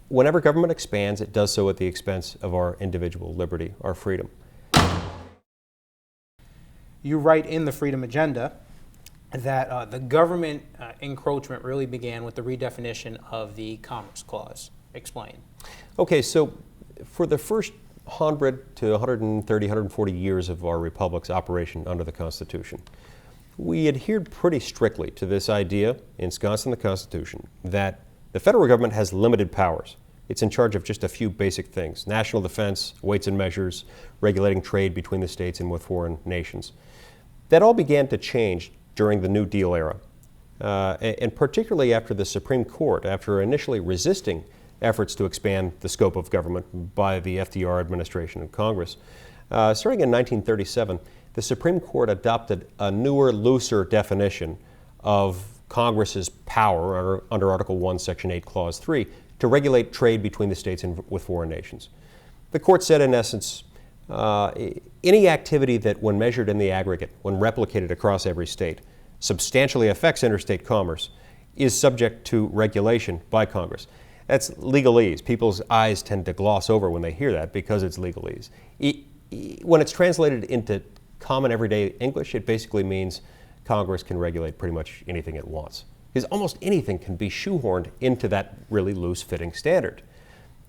whenever government expands, it does so at the expense of our individual liberty, our freedom. You write in the Freedom Agenda that the government encroachment really began with the redefinition of the Commerce Clause. Explain. Okay, so for the first 100 to 130, 140 years of our republic's operation under the Constitution, we adhered pretty strictly to this idea, ensconced in the Constitution, that the federal government has limited powers. It's in charge of just a few basic things: national defense, weights and measures, regulating trade between the states and with foreign nations. That all began to change during the New Deal era, and particularly after the Supreme Court, after initially resisting efforts to expand the scope of government by the FDR administration and Congress. Starting in 1937, the Supreme Court adopted a newer, looser definition of Congress's power under Article 1, Section 8, Clause 3, to regulate trade between the states and with foreign nations. The court said, in essence, any activity that, when measured in the aggregate, when replicated across every state, substantially affects interstate commerce, is subject to regulation by Congress. That's legalese. People's eyes tend to gloss over when they hear that because it's legalese. When it's translated into common everyday English, it basically means Congress can regulate pretty much anything it wants, because almost anything can be shoehorned into that really loose-fitting standard.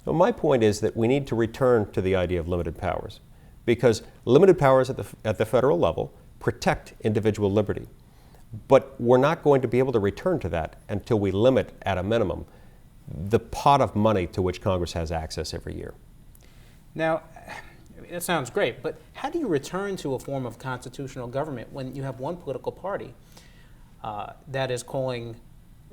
So my point is that we need to return to the idea of limited powers, because limited powers at the federal level protect individual liberty. But we're not going to be able to return to that until we limit, at a minimum, the pot of money to which Congress has access every year. Now, that sounds great, but how do you return to a form of constitutional government when you have one political party that is calling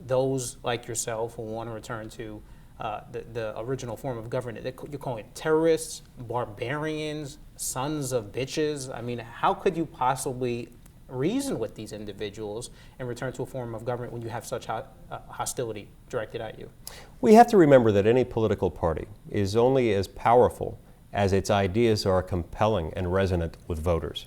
those like yourself who want to return to the original form of government, you're calling it terrorists, barbarians, sons of bitches? I mean, how could you possibly reason with these individuals and return to a form of government when you have such hostility directed at you? We have to remember that any political party is only as powerful as its ideas are compelling and resonant with voters.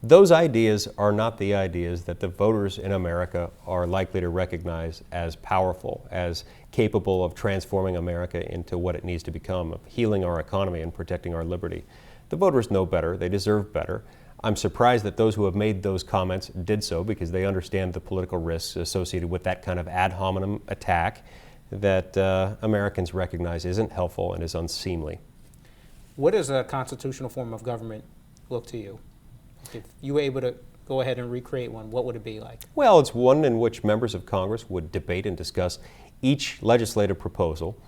Those ideas are not the ideas that the voters in America are likely to recognize as powerful, as capable of transforming America into what it needs to become, of healing our economy and protecting our liberty. The voters know better. They deserve better. I'm surprised that those who have made those comments did so, because they understand the political risks associated with that kind of ad hominem attack that Americans recognize isn't helpful and is unseemly. What does a constitutional form of government look to you? If you were able to go ahead and recreate one, what would it be like? Well, it's one in which members of Congress would debate and discuss each legislative proposal,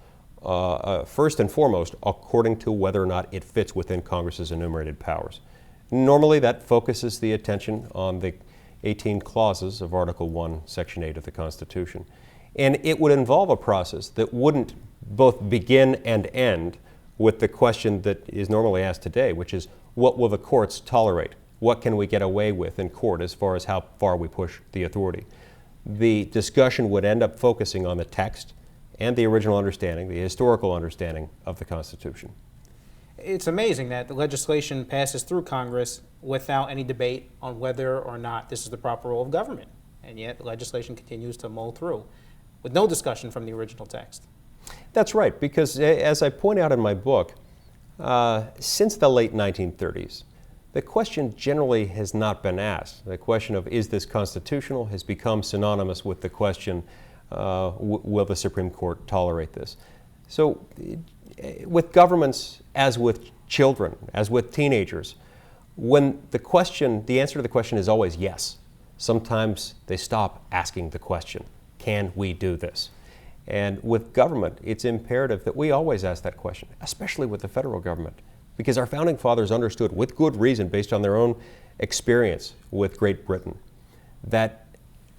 first and foremost, according to whether or not it fits within Congress's enumerated powers. Normally, that focuses the attention on the 18 clauses of Article 1, Section 8 of the Constitution. And it would involve a process that wouldn't both begin and end with the question that is normally asked today, which is, what will the courts tolerate? What can we get away with in court as far as how far we push the authority? The discussion would end up focusing on the text and the original understanding, the historical understanding of the Constitution. It's amazing that the legislation passes through Congress without any debate on whether or not this is the proper role of government, and yet the legislation continues to mull through with no discussion from the original text. That's right, because as I point out in my book, since the late 1930s, the question generally has not been asked. The question of, is this constitutional, has become synonymous with the question, will the Supreme Court tolerate this? So with governments, as with children, as with teenagers, when the answer to the question is always yes, sometimes they stop asking the question, can we do this? And with government, it's imperative that we always ask that question, especially with the federal government, because our founding fathers understood, with good reason, based on their own experience with Great Britain, that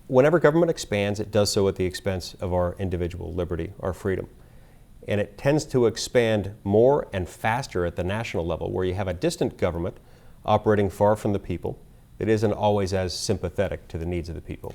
whenever government expands, it does so at the expense of our individual liberty, our freedom. And it tends to expand more and faster at the national level, where you have a distant government operating far from the people that isn't always as sympathetic to the needs of the people.